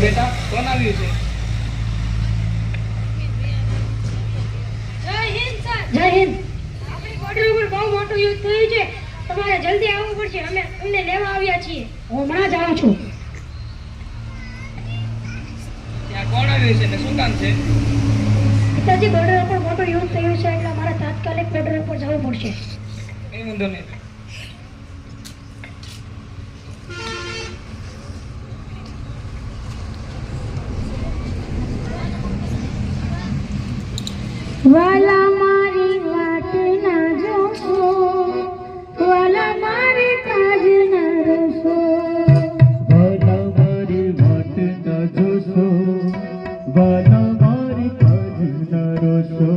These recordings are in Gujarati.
બેટા કોણ આવ્યું છે? જય હિન્દ. આપણી બોર્ડર ઉપર બહુ મોટું યુદ્ધ થયું છે. તમારે જલ્દી આવવું પડશે. અમે તમને લેવા આવ્યા છીએ. હું હમણાં જ આવું છું. ત્યાં કોણ આવ્યું છે ને શું કામ છે? પિતાજી, બોર્ડર ઉપર મોટું યુદ્ધ થયું છે એટલે મારે તાત્કાલિક બોર્ડર ઉપર જવું પડશે. કઈ વાંધો નહીં. વાલા મારી વાટ ના જોશો, વાલા મારી કાજ ના રોશો, વાલા મારી વાટ ના જોશો, વાલા મારી કાજ ના રોશો.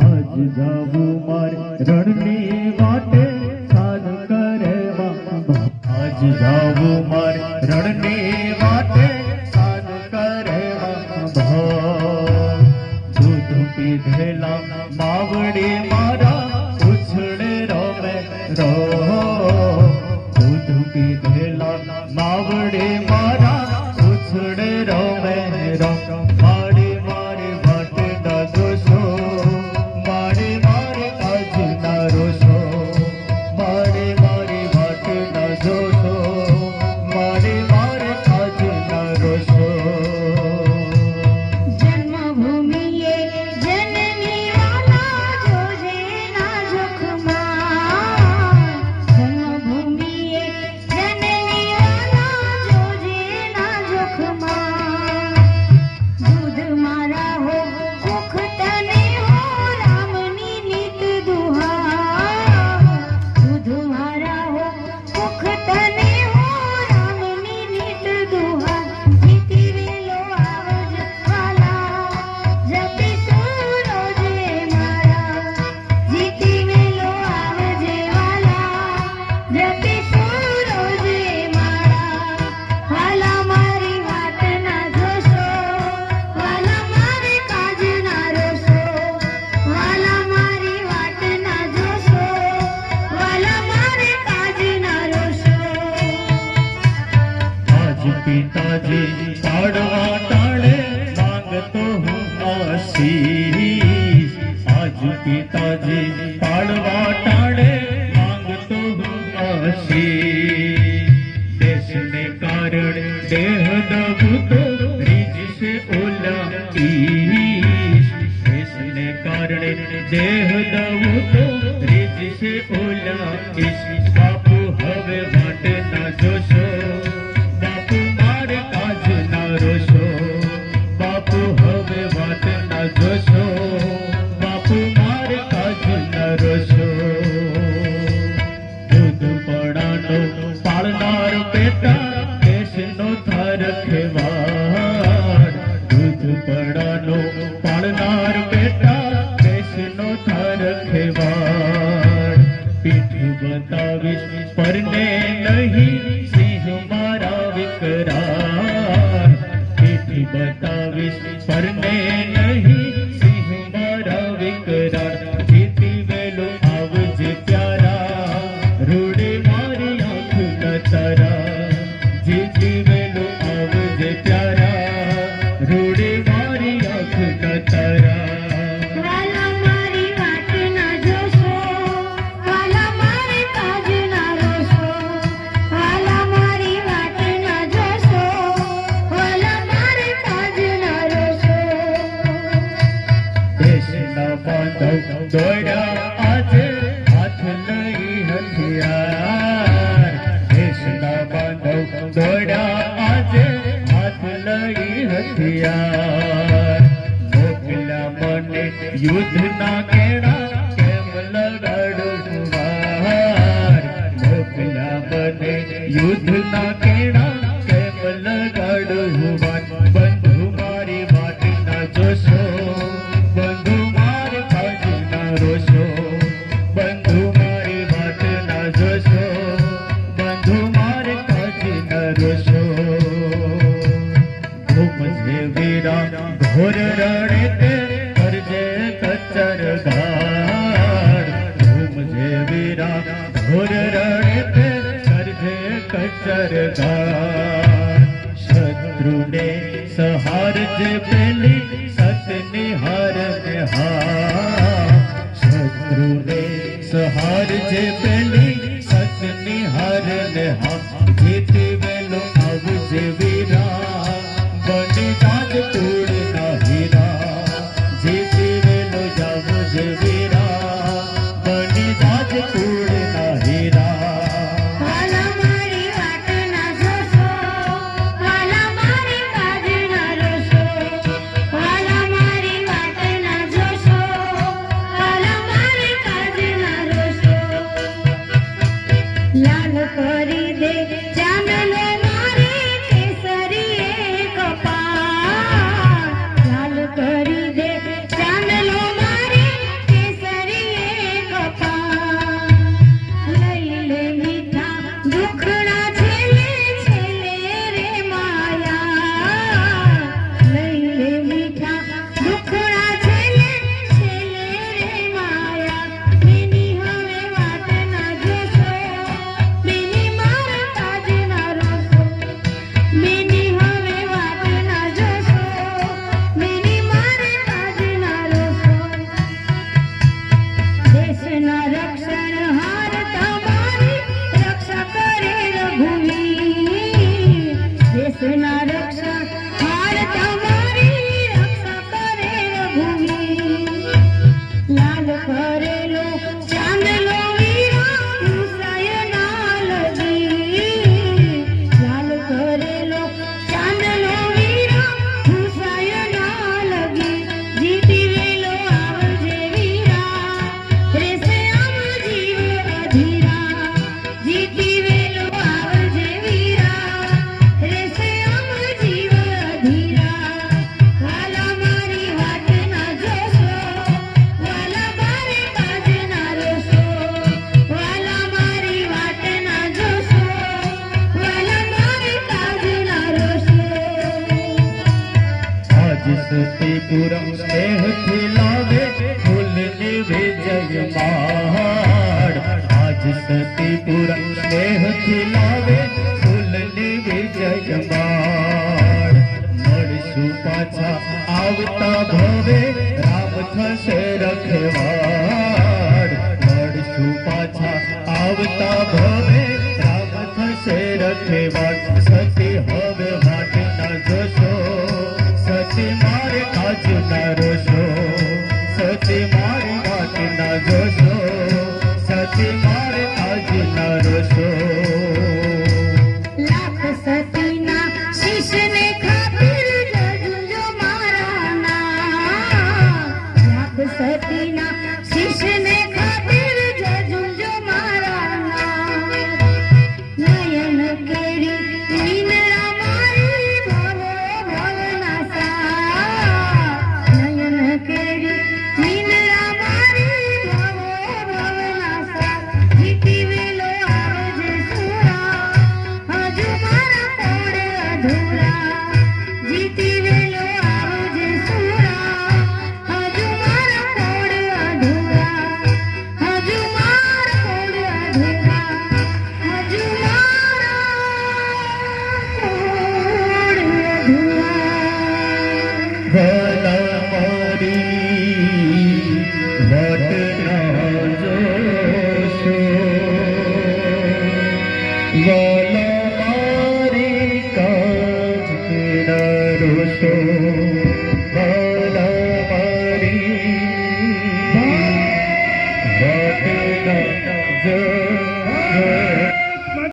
આજ જાવું માર રણની વાટે સાદ કરેવા, આજ જાવું માર રણની વાટે સાદ કરેવા. પીધેલા માવડી મારા ઉછળે રોમે રો, દૂધ પીધેલા માવડી મારા ઉછળે રોમે રો. મારી મારી વાટ ના જોશો, મારી મારી કાજ ના રોશો, મારી મારી વાટ ના જોશો, મારી મારી કાજ ના રોશો. પિતાજી પાડવા ટાળે માંગતો હું આશીષ, આજ પિતાજી પાડવા ટાળે માંગતો હું આશીષ. દેશને કારણે દેહ દવું તો રીજશે ઓલા ઈશ, દેશને કારણે દેહ દવું તો રીજશે ઓલા ઈશ. બાપુ હવે વાટ ના જોશો, બાપુ મારે કાજ ના રોશો, બાપુ હવે વાટ ના જોશો, બાપુ મારે કાજ ના રોશો. દૂધ પડાનો પાળનાર બેટા દેશનો થાર ખેવાર, દૂધ પડાનો પાળનાર બેટા દેશનો થાર ખેવાર. પીઠ બતાવીશ પરને નહીં સિંહ મારા વિકરાર, પીઠ બતાવીશ પરને નહીં સિંહ મારા વિકરાર. જીતી વેલો આવજે પ્યારા, રૂડે મારી આંખ ન તારા, જીતી વેલો આવજે પ્યારા, રૂડે મારી આંખ ન તારા. વાલા મારી વાટ ના જોશો, વાલા મારી કાજ ના રોશો, વાલા મારી વાટ ના જોશો, વાલા મારી કાજ ના રોશો. દેશના બાંધવ દોડ્યા આજે હાથ લઈ હથિયાર, દેશના બાંધવ દોડ્યા આજે હાથ લઈ હથિયાર. મોકલ્યા મને યુદ્ધના કેણા કેમ લગાડું વાર, મોકલ્યા મને યુદ્ધના કેણા કેમ લગાડું વાર. બંધુ મારી વાટ ના જોશો, બંધુ મારી કાજ ના રોશો, બંધુ મારી વાટ ના જોશો, બંધુ મારી કાજ ના રોશો. ઘૂમજે વીરા ઘોર રણે તે કરજે કચર ઘાર, ઘૂમજે વીરા ઘોર રણે તે કરજે કચર ઘાર. જે પેલી સતની હાર ને હા શત્રુ રે સહાર જે પેલી સતની હાર ને હા જીતી વેલો આવજે વીરા બની તાજ તૂડ ના હીરા જીતી વેલો આવજે વીરા બની તાજ તૂડ ના હીરા વાલા મારી વાટ ના જોશો વાલા મારી કાજ ના રોશો વાલા મારી વાટ ના જોશો વાલા મારી કાજ ના રોશો લાલ કરી દે ચાંદલો મારે કેસરીએ કપાળ લાલ કરી દે ચાંદલો મારે કેસરીએ કપાળ લઈ લે મીઠા દુખડા છેલે છેલે રે માયા લઈ લે મીઠા દુખડા છેલે છેલે રે માયા બેની હવે વાટ ના જોશો બેની મારા કાજ ના રોશો બેની હવે વાટ ના જોશો બેની મારા કાજ ના રોશો દેશના રક્ષણ હાર તમારી રક્ષા કરે રઘુવીર દેશના રક્ષણ હાર તમારી રક્ષા કરે રઘુવીર લાલ કરેલો ચાંદલો વીરા ભૂસાય ના લગી લાલ કરેલો ચાંદલો વીરા ભૂસાય ના લગી જીતી વેલો આવજે વીરા રેસે આમ જીવ અધીરા જીતી વેલો આવજે વીરા રેસે આમ જીવ અધીરા વાલા મારી વાટ ના જોશો વાલા મારે કાજ ના રોશો વાલા મારી વાટ ના જોશો વાલા મારે કાજ ના રોશો આજ સતીપુરમ સ્નેહથી લાવે ફૂલની વિજય માળ આજ સતીપુરમ સ્નેહથી લાવે ફૂલની વિજય માળ મળશું પાછા આવતા ભવે રામ થશે રખવાડ મળશું પાછા આવતા ભવે રામ થશે રખવાડ સતી હવે વાટ ના જોશો સતી મારે કાજ ના રોશો